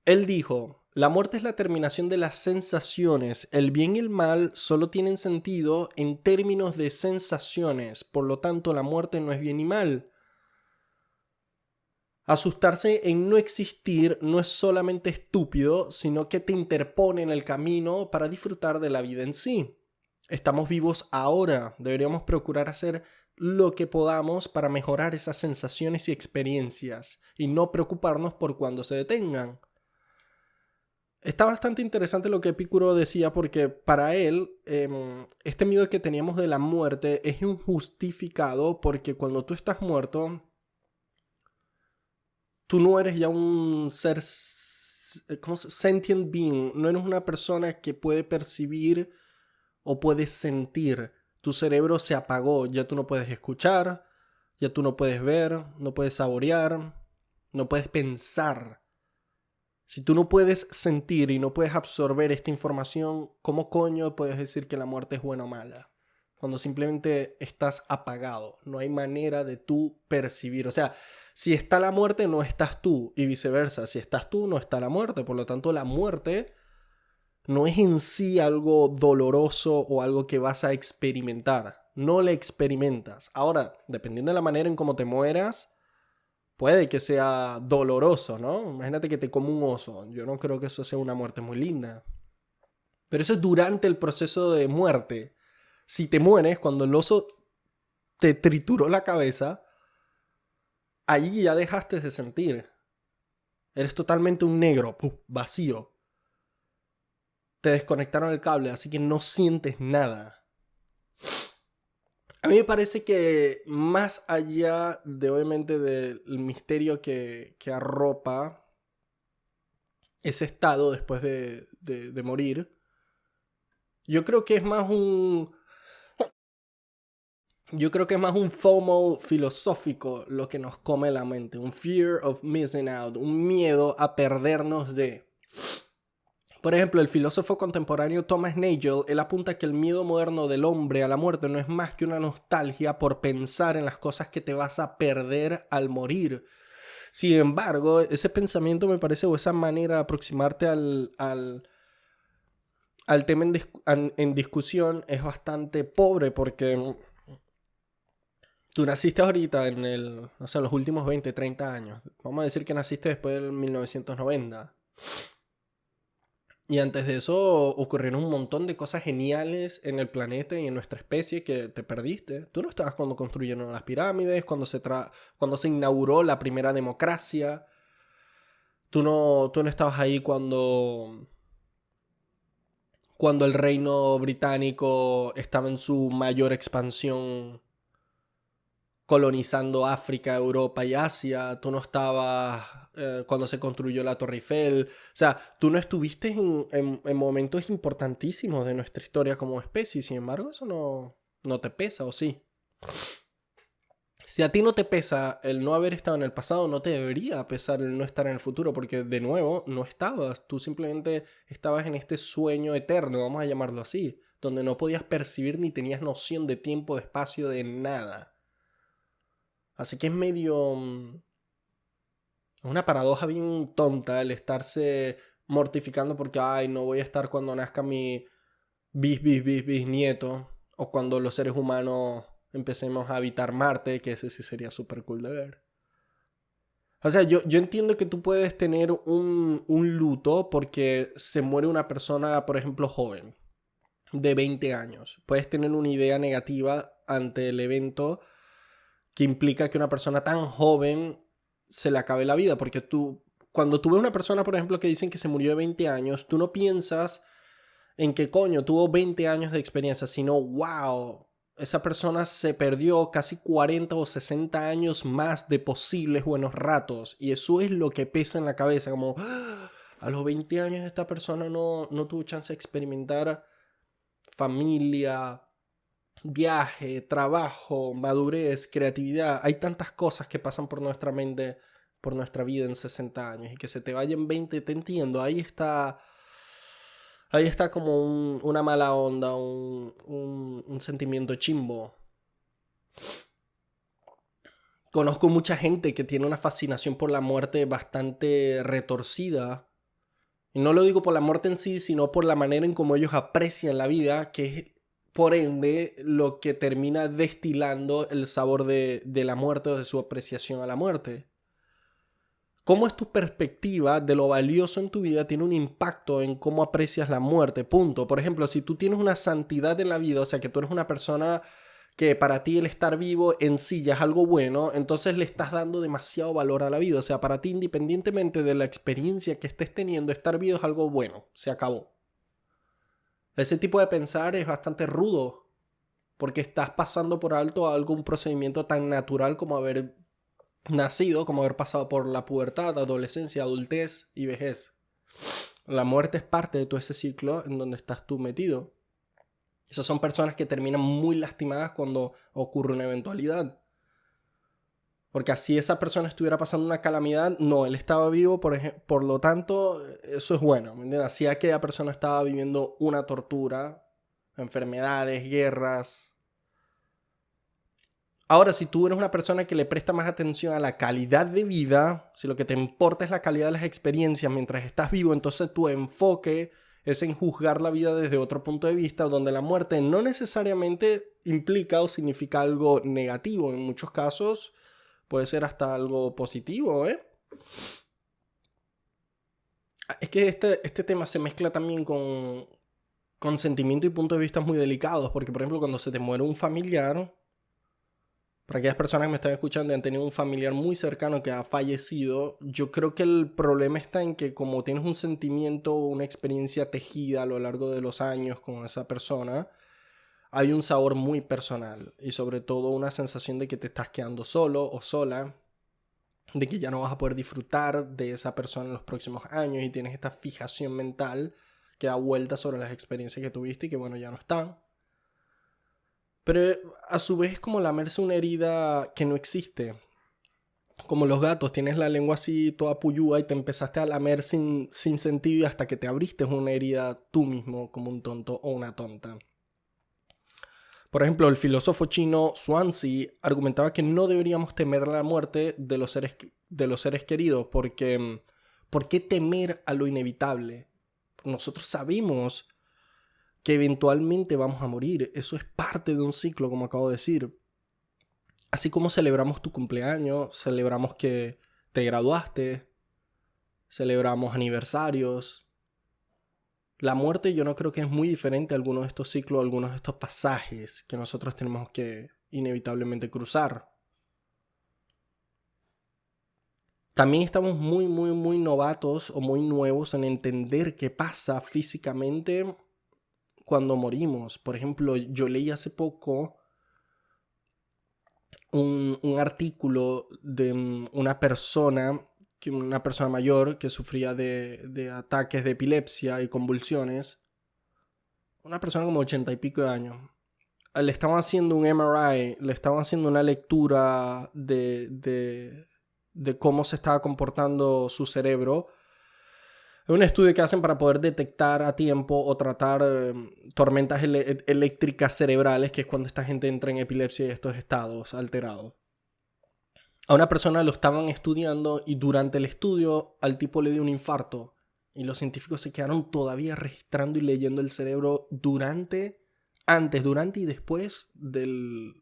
Él dijo, la muerte es la terminación de las sensaciones. El bien y el mal solo tienen sentido en términos de sensaciones. Por lo tanto, la muerte no es bien y mal. Asustarse en no existir no es solamente estúpido, sino que te interpone en el camino para disfrutar de la vida en sí. Estamos vivos ahora, deberíamos procurar hacer lo que podamos para mejorar esas sensaciones y experiencias y no preocuparnos por cuando se detengan. Está bastante interesante lo que Epicuro decía porque para él este miedo que teníamos de la muerte es injustificado porque cuando tú estás muerto, tú no eres ya un ser sentient being, no eres una persona que puede percibir o puede sentir. Tu cerebro se apagó, ya tú no puedes escuchar, ya tú no puedes ver, no puedes saborear, no puedes pensar. Si tú no puedes sentir y no puedes absorber esta información, ¿cómo coño puedes decir que la muerte es buena o mala? Cuando simplemente estás apagado, no hay manera de tú percibir. O sea, si está la muerte, no estás tú, y viceversa. Si estás tú, no está la muerte. Por lo tanto, la muerte no es en sí algo doloroso o algo que vas a experimentar. No la experimentas. Ahora, dependiendo de la manera en cómo te mueras, puede que sea doloroso, ¿no? Imagínate que te come un oso. Yo no creo que eso sea una muerte muy linda. Pero eso es durante el proceso de muerte. Si te mueres, cuando el oso te trituró la cabeza, allí ya dejaste de sentir. Eres totalmente un negro, vacío. Te desconectaron el cable, así que no sientes nada. A mí me parece que más allá de, obviamente, del misterio que arropa ese estado después de morir, yo creo que es más un FOMO filosófico lo que nos come la mente, un fear of missing out, un miedo a perdernos de. Por ejemplo, el filósofo contemporáneo Thomas Nagel, él apunta que el miedo moderno del hombre a la muerte no es más que una nostalgia por pensar en las cosas que te vas a perder al morir. Sin embargo, ese pensamiento me parece, o esa manera de aproximarte al tema en discusión es bastante pobre porque tú naciste ahorita en los últimos 20, 30 años. Vamos a decir que naciste después del 1990. Y antes de eso ocurrieron un montón de cosas geniales en el planeta y en nuestra especie que te perdiste. Tú no estabas cuando construyeron las pirámides, cuando se inauguró la primera democracia. Tú no estabas ahí cuando el reino británico estaba en su mayor expansión colonizando África, Europa y Asia. Tú no estabas cuando se construyó la Torre Eiffel. O sea, tú no estuviste en momentos importantísimos de nuestra historia como especie. Sin embargo, eso no te pesa, ¿o sí? Si a ti no te pesa el no haber estado en el pasado, no te debería pesar el no estar en el futuro, porque de nuevo no estabas. Tú simplemente estabas en este sueño eterno, vamos a llamarlo así, donde no podías percibir ni tenías noción de tiempo, de espacio, de nada. Así que es medio una paradoja bien tonta el estarse mortificando porque, ay, no voy a estar cuando nazca mi bisnieto, o cuando los seres humanos empecemos a habitar Marte, que ese sí sería súper cool de ver. O sea, yo entiendo que tú puedes tener un luto porque se muere una persona, por ejemplo, joven, de 20 años. Puedes tener una idea negativa ante el evento que implica que una persona tan joven se le acabe la vida. Porque cuando tú ves una persona, por ejemplo, que dicen que se murió de 20 años, tú no piensas en que coño, tuvo 20 años de experiencia, sino wow, esa persona se perdió casi 40 o 60 años más de posibles buenos ratos. Y eso es lo que pesa en la cabeza, como A los 20 años esta persona no tuvo chance de experimentar familia, viaje, trabajo, madurez, creatividad. Hay tantas cosas que pasan por nuestra mente, por nuestra vida en 60 años. Y que se te vaya en 20, te entiendo. Ahí está como una mala onda, un sentimiento chimbo. Conozco mucha gente que tiene una fascinación por la muerte bastante retorcida. Y no lo digo por la muerte en sí, sino por la manera en cómo ellos aprecian la vida, que es por ende lo que termina destilando el sabor de la muerte o de su apreciación a la muerte. Cómo es tu perspectiva de lo valioso en tu vida tiene un impacto en cómo aprecias la muerte, punto. Por ejemplo, si tú tienes una santidad en la vida, o sea, que tú eres una persona que para ti el estar vivo en sí ya es algo bueno, entonces le estás dando demasiado valor a la vida. O sea, para ti, independientemente de la experiencia que estés teniendo, estar vivo es algo bueno, se acabó. Ese tipo de pensar es bastante rudo, porque estás pasando por alto algún procedimiento tan natural como haber nacido, como haber pasado por la pubertad, adolescencia, adultez y vejez. La muerte es parte de todo ese ciclo en donde estás tú metido. Esas son personas que terminan muy lastimadas cuando ocurre una eventualidad. Porque así esa persona estuviera pasando una calamidad, no, él estaba vivo, por lo tanto, eso es bueno, ¿me entiendes? Así aquella persona estaba viviendo una tortura, enfermedades, guerras. Ahora, si tú eres una persona que le presta más atención a la calidad de vida, si lo que te importa es la calidad de las experiencias mientras estás vivo, entonces tu enfoque es en juzgar la vida desde otro punto de vista, donde la muerte no necesariamente implica o significa algo negativo. En muchos casos puede ser hasta algo positivo, ¿eh? Es que este tema se mezcla también con sentimiento y puntos de vista muy delicados, porque por ejemplo cuando se te muere un familiar, para aquellas personas que me están escuchando y han tenido un familiar muy cercano que ha fallecido, yo creo que el problema está en que como tienes un sentimiento o una experiencia tejida a lo largo de los años con esa persona, hay un sabor muy personal y sobre todo una sensación de que te estás quedando solo o sola, de que ya no vas a poder disfrutar de esa persona en los próximos años y tienes esta fijación mental que da vuelta sobre las experiencias que tuviste y que bueno, ya no están. Pero a su vez es como lamerse una herida que no existe. Como los gatos, tienes la lengua así toda puyúa y te empezaste a lamer sin sentido y hasta que te abriste una herida tú mismo como un tonto o una tonta. Por ejemplo, el filósofo chino Zhuangzi argumentaba que no deberíamos temer la muerte de los seres queridos porque ¿por qué temer a lo inevitable? Nosotros sabemos que eventualmente vamos a morir. Eso es parte de un ciclo, como acabo de decir. Así como celebramos tu cumpleaños, celebramos que te graduaste, celebramos aniversarios. La muerte yo no creo que es muy diferente a algunos de estos ciclos, a algunos de estos pasajes que nosotros tenemos que inevitablemente cruzar. También estamos muy novatos o muy nuevos en entender qué pasa físicamente cuando morimos. Por ejemplo, yo leí hace poco un artículo de una persona mayor que sufría de ataques de epilepsia y convulsiones. Una persona como 80 y pico de años. Le estaban haciendo un MRI, le estaban haciendo una lectura de cómo se estaba comportando su cerebro. Es un estudio que hacen para poder detectar a tiempo o tratar tormentas eléctricas cerebrales, que es cuando esta gente entra en epilepsia y estos estados alterados. A una persona lo estaban estudiando y durante el estudio al tipo le dio un infarto. Y los científicos se quedaron todavía registrando y leyendo el cerebro antes, durante y después del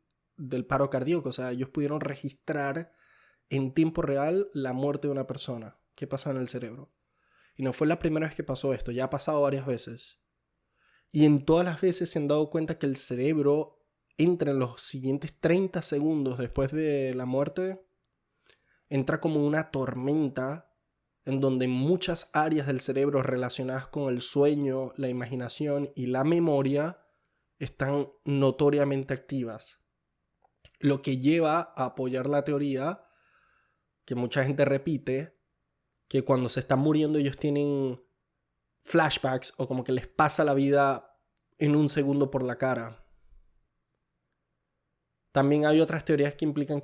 paro cardíaco. O sea, ellos pudieron registrar en tiempo real la muerte de una persona. ¿Qué pasa en el cerebro? Y no fue la primera vez que pasó esto, ya ha pasado varias veces. Y en todas las veces se han dado cuenta que el cerebro entra en los siguientes 30 segundos después de la muerte, entra como una tormenta en donde muchas áreas del cerebro relacionadas con el sueño, la imaginación y la memoria están notoriamente activas. Lo que lleva a apoyar la teoría que mucha gente repite, que cuando se están muriendo ellos tienen flashbacks o como que les pasa la vida en un segundo por la cara. También hay otras teorías que explican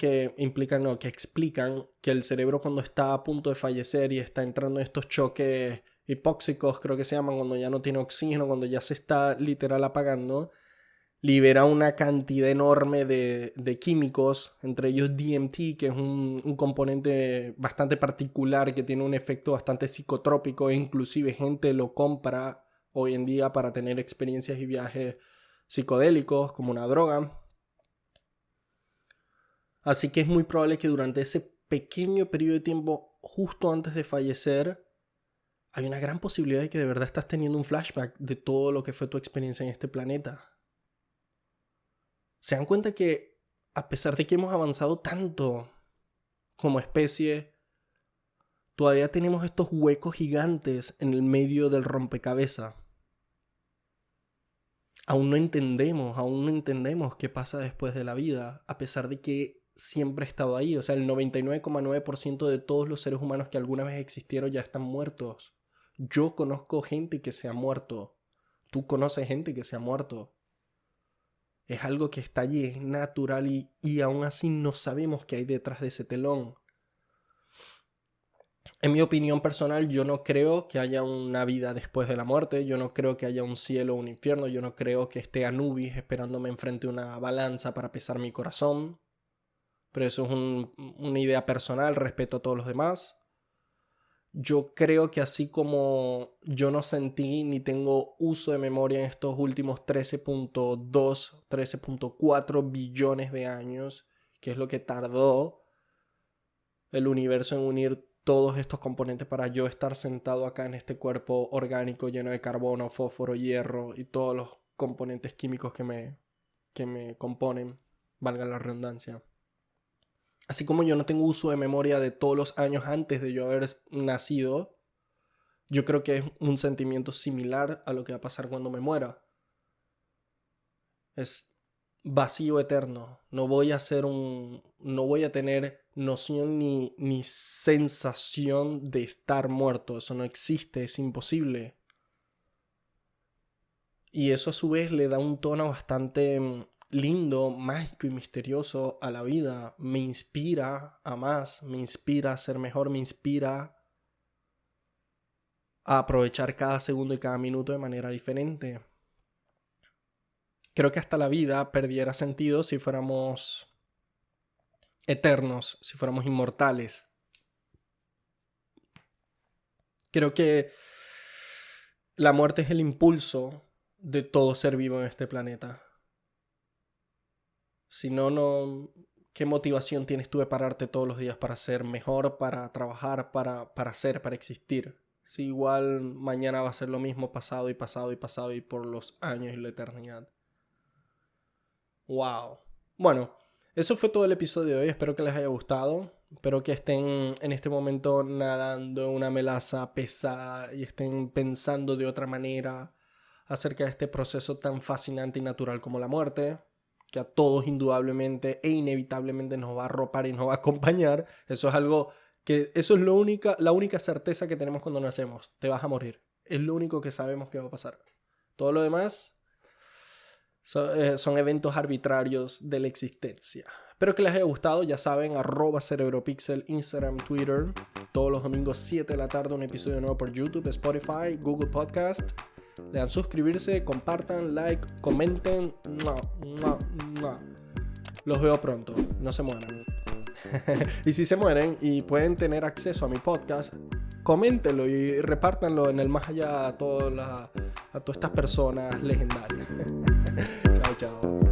que el cerebro cuando está a punto de fallecer y está entrando en estos choques hipóxicos, creo que se llaman, cuando ya no tiene oxígeno, cuando ya se está literal apagando, libera una cantidad enorme de químicos, entre ellos DMT, que es un componente bastante particular que tiene un efecto bastante psicotrópico e inclusive gente lo compra hoy en día para tener experiencias y viajes psicodélicos como una droga. Así que es muy probable que durante ese pequeño periodo de tiempo justo antes de fallecer hay una gran posibilidad de que de verdad estás teniendo un flashback de todo lo que fue tu experiencia en este planeta. ¿Se dan cuenta que a pesar de que hemos avanzado tanto como especie, todavía tenemos estos huecos gigantes en el medio del rompecabezas? Aún no entendemos qué pasa después de la vida, a pesar de que siempre ha estado ahí. O sea, el 99,9% de todos los seres humanos que alguna vez existieron ya están muertos. Yo conozco gente que se ha muerto. Tú conoces gente que se ha muerto. Es algo que está allí, es natural y aún así no sabemos qué hay detrás de ese telón. En mi opinión personal, yo no creo que haya una vida después de la muerte. Yo no creo que haya un cielo o un infierno. Yo no creo que esté Anubis esperándome enfrente de una balanza para pesar mi corazón. Pero eso es una idea personal, respeto a todos los demás. Yo creo que así como yo no sentí ni tengo uso de memoria en estos últimos 13.2, 13.4 billones de años, que es lo que tardó el universo en unir todos estos componentes para yo estar sentado acá en este cuerpo orgánico lleno de carbono, fósforo, hierro y todos los componentes químicos que me componen, valga la redundancia. Así como yo no tengo uso de memoria de todos los años antes de yo haber nacido, yo creo que es un sentimiento similar a lo que va a pasar cuando me muera. Es vacío eterno. No voy a tener noción ni sensación de estar muerto. Eso no existe, es imposible. Y eso a su vez le da un tono bastante lindo, mágico y misterioso a la vida. Me inspira a más, me inspira a ser mejor, me inspira a aprovechar cada segundo y cada minuto de manera diferente. Creo que hasta la vida perdiera sentido si fuéramos eternos, si fuéramos inmortales. Creo que la muerte es el impulso de todo ser vivo en este planeta. Si no, ¿qué motivación tienes tú de pararte todos los días para ser mejor, para trabajar, para hacer, para existir? Si igual mañana va a ser lo mismo, pasado y pasado y pasado y por los años y la eternidad. ¡Wow! Bueno, eso fue todo el episodio de hoy. Espero que les haya gustado. Espero que estén en este momento nadando en una melaza pesada y estén pensando de otra manera acerca de este proceso tan fascinante y natural como la muerte, que a todos indudablemente e inevitablemente nos va a arropar y nos va a acompañar. Eso es la única certeza que tenemos cuando nacemos. Te vas a morir. Es lo único que sabemos que va a pasar. Todo lo demás son eventos arbitrarios de la existencia. Espero que les haya gustado. Ya saben, @cerebropixel, Instagram, Twitter. Todos los domingos 7 de la tarde un episodio nuevo por YouTube, Spotify, Google Podcast. Le dan suscribirse, compartan, like, comenten. Los veo pronto. No se mueran. Y si se mueren y pueden tener acceso a mi podcast, coméntenlo y repártanlo en el más allá a todas estas personas legendarias. Chao, chao.